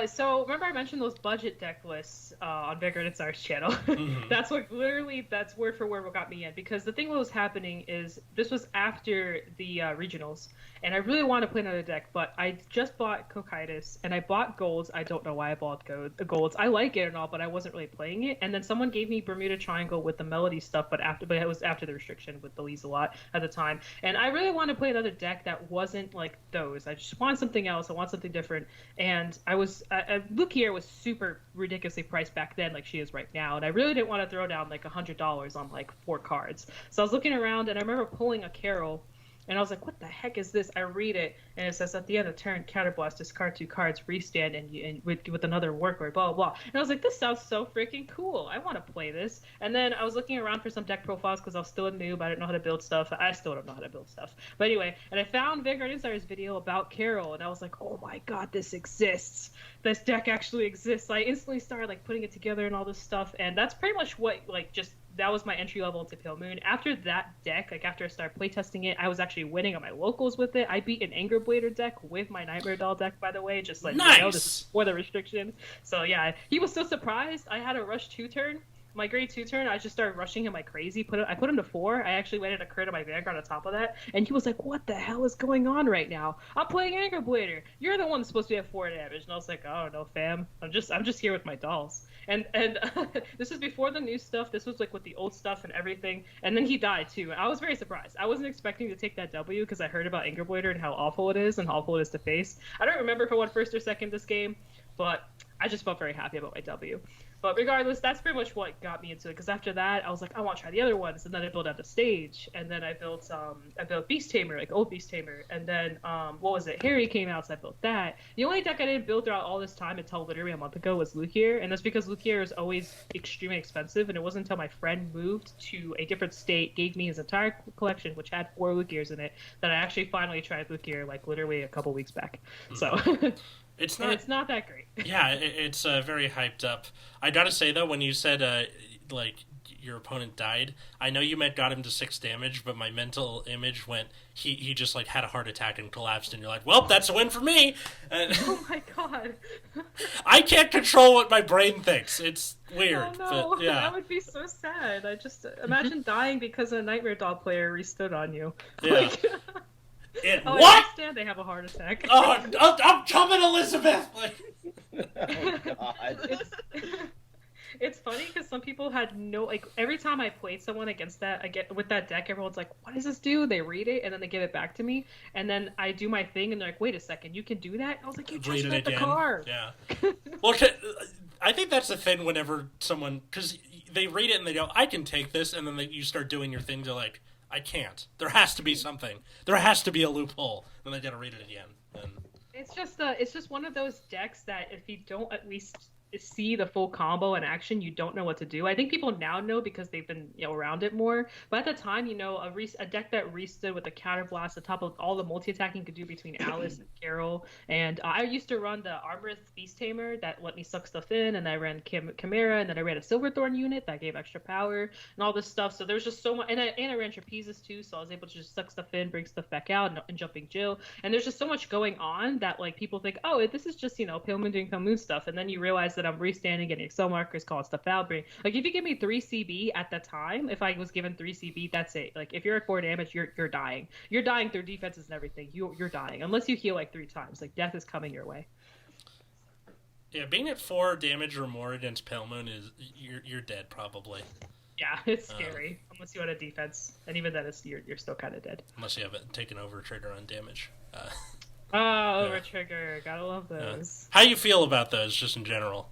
So remember I mentioned those budget deck lists on Vanguardtuber's channel? Mm-hmm. That's word for word what got me in, because the thing what was happening is this was after the regionals, and I really wanted to play another deck, but I just bought Cocytus, and I bought Golds. I don't know why I bought Golds. I like it and all, but I wasn't really playing it. And then someone gave me Bermuda Triangle with the Melody stuff, but it was after the restriction with the Lees a lot at the time. And I really wanted to play another deck that wasn't like those. I just want something else. I want something different. And Lukier was super ridiculously priced back then, like she is right now, and I really didn't want to throw down like $100 on like 4 cards. So I was looking around, and I remember pulling a Carol, and I was like, what the heck is this? I read it, and it says, at the end of turn, counterblast, discard 2 cards, restand, and with another work or blah, blah, blah. And I was like, this sounds so freaking cool. I want to play this. And then I was looking around for some deck profiles because I was still a noob. I didn't know how to build stuff. I still don't know how to build stuff. But anyway, and I found Vanguard Insider's video about Carol, and I was like, oh my god, this exists. This deck actually exists. So I instantly started like putting it together and all this stuff, and that's pretty much what that was my entry level into Pale Moon. After that deck, like after I started playtesting it, I was actually winning on my locals with it. I beat an Anger Blader deck with my Nightmare Doll deck, by the way, just like, nice. You know, this is before the restrictions. So yeah, he was so surprised. I had a rush 2 turn. My grade 2 turn, I just started rushing him like crazy. I put him to 4. I actually went in a crit on my Vanguard on top of that, and he was like, what the hell is going on right now? I'm playing Anger Blader. You're the one that's supposed to be at 4 damage. And I was like, oh no, fam. I'm just here with my dolls. And this is before the new stuff. This was like with the old stuff and everything. And then he died too. I was very surprised. I wasn't expecting to take that W because I heard about Anger Blader and how awful it is and how awful it is to face. I don't remember if I won first or second this game, but I just felt very happy about my W. But regardless, that's pretty much what got me into it. Because after that, I was like, I want to try the other ones. And then I built out the stage. And then I built Beast Tamer, like old Beast Tamer. And then what was it? Harry came out, so I built that. The only deck I didn't build throughout all this time until literally a month ago was Lukier. And that's because Lukier is always extremely expensive. And it wasn't until my friend moved to a different state, gave me his entire collection, which had 4 Lukiers in it, that I actually finally tried Lukier like literally a couple weeks back. So It's not that great. Yeah, it's very hyped up. I gotta say though, when you said like your opponent died, I know you got him to 6 damage, but my mental image went he just like had a heart attack and collapsed, and you're like, well, that's a win for me. And oh my god! I can't control what my brain thinks. It's weird. Oh no, but, yeah. That would be so sad. I just imagine dying because a Nightmare Doll player restood on you. Yeah. Like, what? I understand they have a heart attack. Oh, I'm coming, Elizabeth. Like, Oh, God. It's funny because some people had no, like, every time I played someone against that, with that deck, everyone's like, what does this do? They read it, and then they give it back to me, and then I do my thing, and they're like, wait a second, you can do that? I was like, you just read the card. Yeah. Well, I think that's the thing whenever someone, because they read it and they go, I can take this, and then you start doing your thing, they're like, I can't. There has to be something. There has to be a loophole. And they gotta read it again. And... It's just one of those decks that if you don't at least see the full combo in action, you don't know what to do. I think people now know because they've been around it more. But at the time, a deck that restood with a counterblast on top of all the multi-attacking you could do between Alice and Carol. And I used to run the Armorous Beast Tamer that let me suck stuff in, and I ran Chimera, and then I ran a Silverthorn unit that gave extra power and all this stuff. So there's just so much, and I ran Trapezes too, so I was able to just suck stuff in, bring stuff back out, and Jumping Jill. And there's just so much going on that like people think, oh, this is just Pale Moon doing Pale Moon stuff, and then you realize that I'm restanding, getting Excel markers, calling stuff out. Like if you give me 3 CB at the time, if I was given 3 CB, that's it. Like if you're at 4 damage, you're dying. You're dying through defenses and everything. You're dying unless you heal like 3 times. Like death is coming your way. Yeah, being at 4 damage or more against Pale Moon is you're dead probably. Yeah, it's scary unless you had a defense, and even then, you're still kind of dead. Unless you have it taken over trigger on damage. Over trigger, gotta love those. How you feel about those, just in general?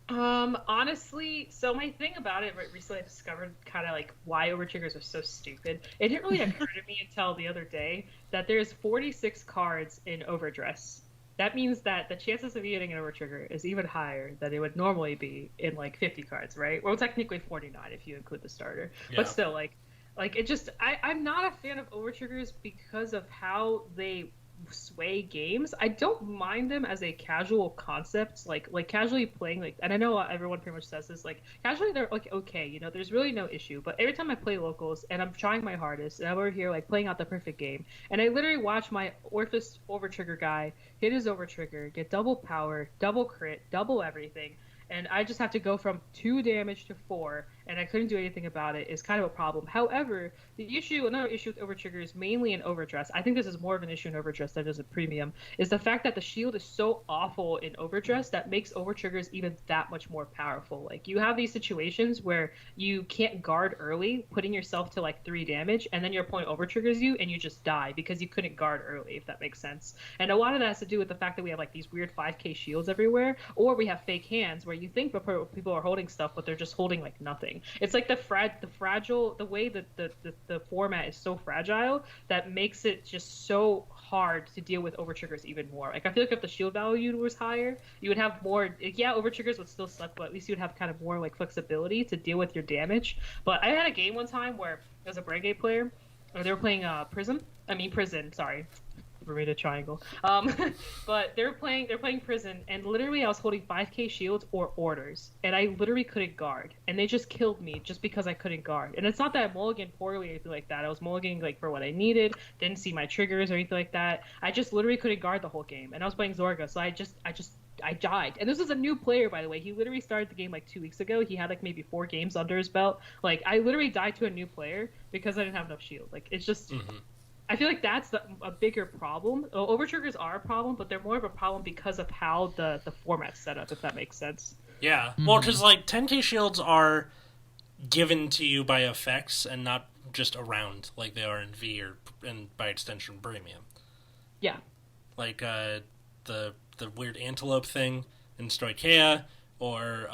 Honestly, so my thing about it recently I discovered kind of like why over triggers are so stupid. It didn't really occur to me until the other day that there's 46 cards in overdress. That means that the chances of you getting an over trigger is even higher than it would normally be in like 50 cards, right? Well, technically 49 if you include the starter. Yeah. But still, like it just I'm not a fan of over triggers because of how they sway games. I don't mind them as a casual concept, like casually playing, like, and I know everyone pretty much says this, like casually they're like okay, there's really no issue. But every time I play locals and I'm trying my hardest and I'm over here like playing out the perfect game, and I literally watch my Orphis over trigger guy hit his over trigger, get double power, double crit, double everything, and I just have to go from 2 damage to 4, and I couldn't do anything about it, is kind of a problem. However, another issue with overtriggers, mainly in overdress, I think this is more of an issue in overdress than it is in premium, is the fact that the shield is so awful in overdress that makes overtriggers even that much more powerful. Like, you have these situations where you can't guard early, putting yourself to like 3 damage, and then your opponent overtriggers you, and you just die because you couldn't guard early, if that makes sense. And a lot of that has to do with the fact that we have like these weird 5k shields everywhere, or we have fake hands where you think people are holding stuff, but they're just holding like nothing. It's like the way that the format is so fragile that makes it just so hard to deal with overtriggers even more. Like I feel like if the shield value was higher, you would have more. Yeah, overtriggers would still suck, but at least you'd have kind of more like flexibility to deal with your damage. But I had a game one time where there was a Brigade player, or they were playing Prison. Sorry. Bermuda Triangle. But they're playing Prison, and literally I was holding 5k shields or orders, and I literally couldn't guard, and they just killed me just because I couldn't guard. And it's not that I mulliganed poorly or anything like that. I was mulliganing like for what I needed, didn't see my triggers or anything like that. I just literally couldn't guard the whole game, and I was playing Zorga, so I died. And this was a new player, by the way. He literally started the game like 2 weeks ago. He had like maybe 4 games under his belt. Like I literally died to a new player because I didn't have enough shield. Like it's just. Mm-hmm. I feel like that's a bigger problem. Overtriggers are a problem, but they're more of a problem because of how the format's set up, if that makes sense. Yeah. Well, because like 10k shields are given to you by effects and not just around like they are in V and by extension Premium. Yeah. Like the weird antelope thing in Stoicheia, or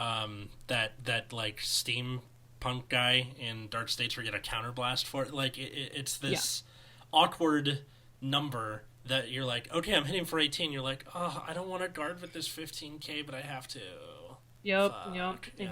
that like steampunk guy in Dark States where you get a counterblast for it. Like it's this... Yeah. Awkward number that you're like, okay, I'm hitting for 18. You're like, oh, I don't want to guard with this 15k, but I have to. Yep. Yeah.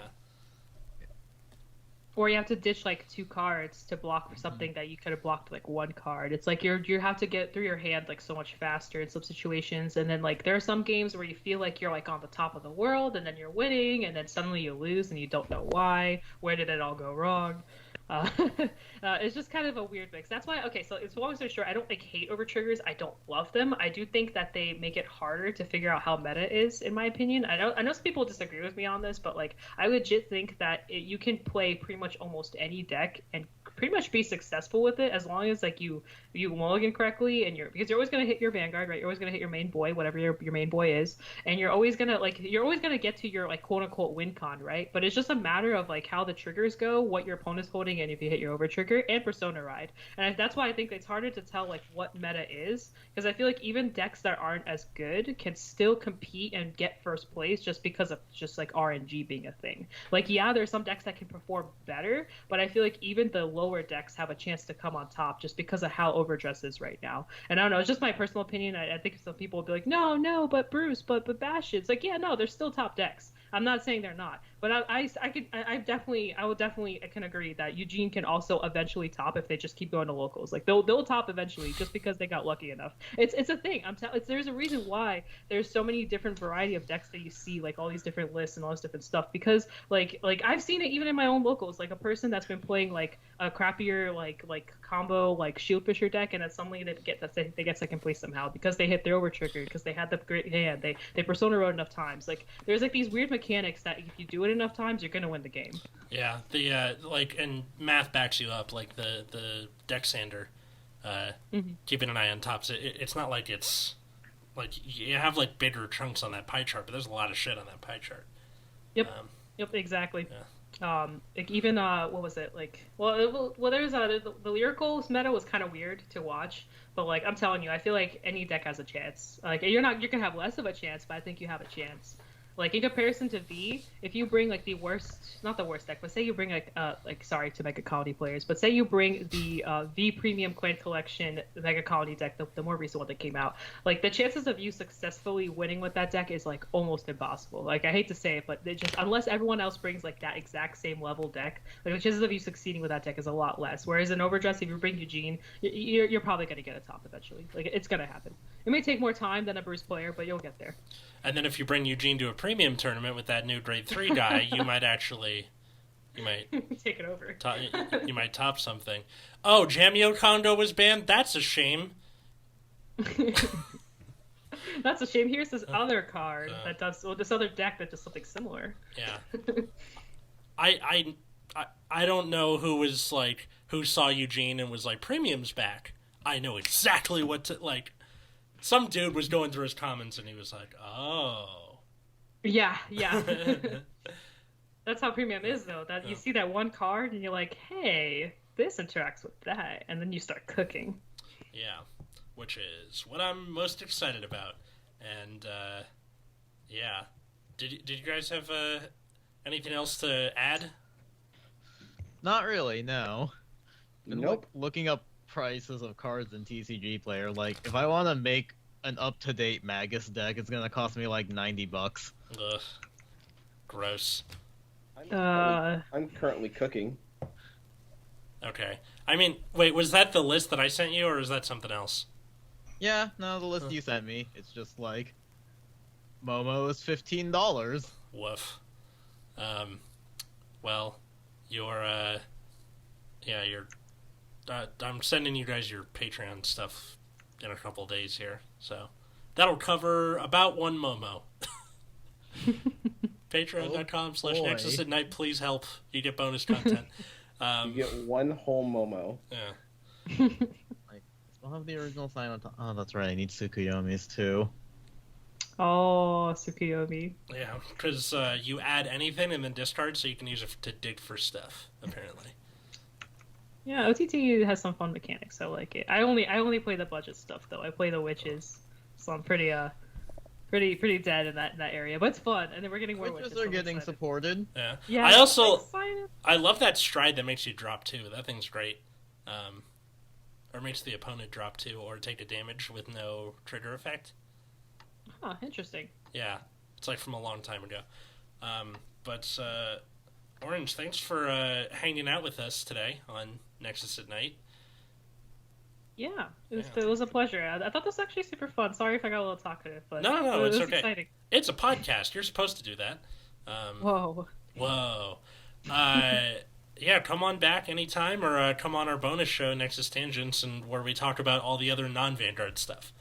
or you have to ditch like 2 cards to block for something that you could have blocked like 1 card. It's like you have to get through your hand like so much faster in some situations, and then like there are some games where you feel like you're like on the top of the world and then you're winning, and then suddenly you lose and you don't know why. Where did it all go wrong? It's just kind of a weird mix. That's why, okay, so it's long story short, I don't like hate over triggers. I don't love them. I do think that they make it harder to figure out how meta is, in my opinion. I know some people disagree with me on this, but like I legit think that you can play pretty much almost any deck and pretty much be successful with it as long as like you mulligan correctly, and because you're always gonna hit your Vanguard, right? You're always gonna hit your main boy, whatever your main boy is, and you're always gonna get to your like quote unquote win con, right? But it's just a matter of like how the triggers go, what your opponent's holding, and if you hit your over trigger and persona ride. And that's why I think it's harder to tell like what meta is, because I feel like even decks that aren't as good can still compete and get first place just because of just like RNG being a thing. Like, yeah, there's some decks that can perform better, but I feel like even the lower decks have a chance to come on top just because of how overdress is right now. And I don't know, it's just my personal opinion. I think some people will be like, no, but Bruce, but Bash. It's like, yeah, no, they're still top decks. I'm not saying they're not, but I would definitely can agree that Eugene can also eventually top if they just keep going to locals. Like they'll top eventually just because they got lucky enough. It's a thing. There's a reason why there's so many different variety of decks that you see, like all these different lists and all this different stuff. Because like I've seen it even in my own locals. Like a person that's been playing like a crappier like combo like Shield Fisher deck, and then suddenly they get second place somehow because they hit their over trigger, because they had the great hand, they persona rode enough times. Like there's like these weird mechanics that if you do it enough times, you're gonna win the game. Yeah, the like, and math backs you up. Like the deck sander, keeping an eye on tops. It's not like it's like you have like bigger chunks on that pie chart, but there's a lot of shit on that pie chart. Yep. Yep. Exactly. Yeah. Like even what was it like? Well, there's the lyrical meta was kind of weird to watch, but like I'm telling you, I feel like any deck has a chance. Like you're gonna have less of a chance, but I think you have a chance. Like in comparison to V, if you bring like the worst, not the worst deck, but say you bring like sorry to Mega Colony players, but say you bring the V Premium Clan Collection Mega Colony deck, the more recent one that came out, like the chances of you successfully winning with that deck is like almost impossible. Like I hate to say it, but it just, unless everyone else brings like that exact same level deck, like the chances of you succeeding with that deck is a lot less. Whereas in Overdress, if you bring Eugene, you're probably gonna get a top eventually. Like it's gonna happen. It may take more time than a Bruce player, but you'll get there. And then if you bring Eugene to a premium tournament with that new grade 3 guy, you might take it over. You might top something. Oh, Jamio Kondo was banned? That's a shame. That's a shame. Here's this other card that does, this other deck that does something similar. Yeah. I don't know who saw Eugene and was like, premium's back. I know exactly what to, like, some dude was going through his comments and he was like, oh. Yeah. That's how premium is, though. That you see that one card and you're like, hey, this interacts with that, and then you start cooking. Yeah, which is what I'm most excited about. And yeah, did you guys have anything else to add? Not really, no. Nope. Looking up prices of cards in TCG Player, like if I want to make an up-to-date Magus deck, it's gonna cost me like $90. Ugh, gross. I'm currently cooking. Okay, I mean, wait, was that the list that I sent you, or is that something else? Yeah, no, the list you sent me, it's just like Momo is $15. Woof. Well, I'm sending you guys your Patreon stuff in a couple days here, so that'll cover about one Momo. Patreon.com/Nexus at Night. Please help. You get bonus content. You get one whole Momo. Yeah. I still have the original sign on top. Oh, that's right. I need Tsukuyomi's too. Oh, Tsukuyomi. Yeah, because you add anything and then discard, so you can use it to dig for stuff. Apparently. Yeah, OTT has some fun mechanics. I like it. I only play the budget stuff though. I play the witches, so I'm pretty dead in that area. But it's fun, and then we're getting more witches. Witches are getting supported. Yeah. Yeah. I love that stride that makes you drop too. That thing's great. Or makes the opponent drop too, or take a damage with no trigger effect. Huh, interesting. Yeah, it's like from a long time ago. But Orange, thanks for hanging out with us today on Nexus at Night. Yeah, it was a pleasure. I thought this was actually super fun. Sorry if I got a little talkative, but No, it's okay. Exciting. It's a podcast. You're supposed to do that. Whoa. Yeah, come on back anytime, or come on our bonus show, Nexus Tangents, and where we talk about all the other non-Vanguard stuff.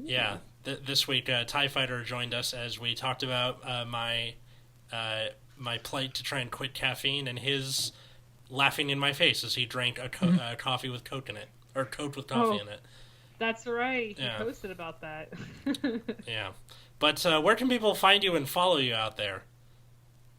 Yeah, this week TIE Fighter joined us as we talked about my plight to try and quit caffeine, and his laughing in my face as he drank a coffee with Coke in it, or Coke with coffee in it. That's right. He posted about that. Yeah. But where can people find you and follow you out there?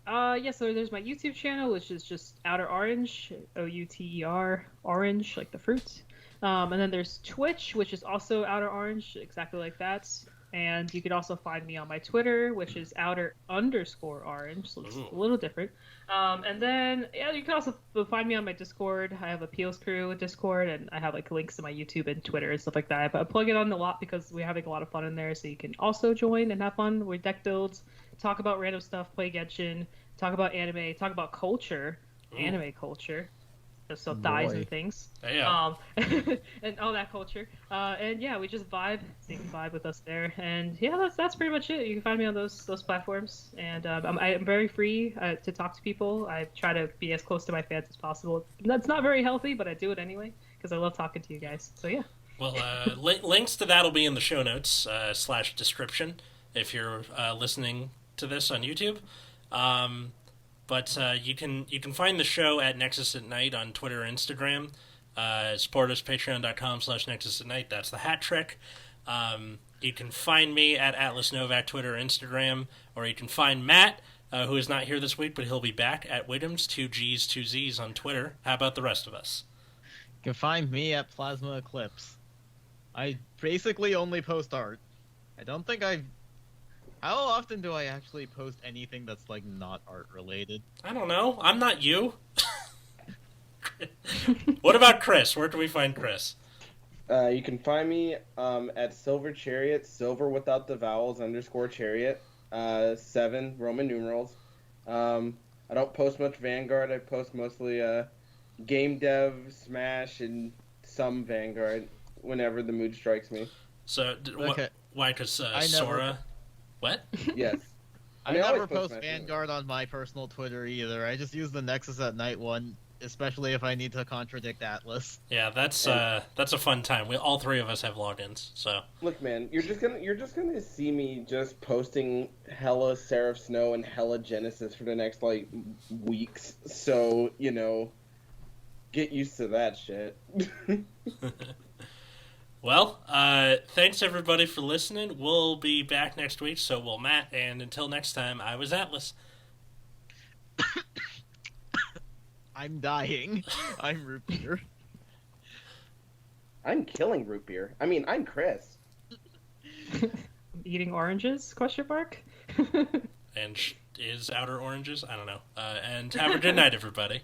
So there's my YouTube channel, which is just OuterOrange, OUTER, orange, like the fruit. And then there's Twitch, which is also OuterOrange, exactly like that. And you could also find me on my Twitter, which is outer_orange, so it's a little different. And then, you can also find me on my Discord. I have a Peels Crew Discord, and I have like links to my YouTube and Twitter and stuff like that. But I plug it on a lot because we're having a lot of fun in there, so you can also join and have fun with deck builds, talk about random stuff, play Genshin, talk about anime, talk about culture, anime culture. So thighs and things, and all that culture, and we just vibe. So you can vibe with us there, and that's pretty much it. You can find me on those platforms, and I'm very free to talk to people. I try to be as close to my fans as possible. That's not very healthy, but I do it anyway because I love talking to you guys. So yeah. Well, links to that will be in the show notes / description if you're listening to this on YouTube. But you can find the show at Nexus at Night on Twitter and Instagram. Support us, patreon.com/Nexus at Night. That's the hat trick. You can find me at Atlas Novak, Twitter, Instagram. Or you can find Matt, who is not here this week, but he'll be back at Widums, 2 G's, 2 Z's on Twitter. How about the rest of us? You can find me at Plasma Eclipse. I basically only post art. I don't think How often do I actually post anything that's, like, not art-related? I don't know. I'm not you. What about Chris? Where can we find Chris? You can find me at Silver Chariot, silver without the vowels, _chariot, 7, Roman numerals. I don't post much Vanguard. I post mostly game dev, Smash, and some Vanguard whenever the mood strikes me. So, why? Because Sora... What? Yes. I never post Vanguard on my personal Twitter either. I just use the Nexus at Night one, especially if I need to contradict Atlas. Yeah, that's a fun time. All three of us have logins, so. Look, man, you're just gonna see me just posting hella Seraph Snow and hella Genesis for the next weeks. So get used to that shit. Well, thanks everybody for listening. We'll be back next week, so will Matt, and until next time, I was Atlas. I'm dying. I'm root beer. I'm killing root beer. I mean, I'm Chris. Eating oranges? ? And is outer oranges? I don't know. And have a good night, everybody.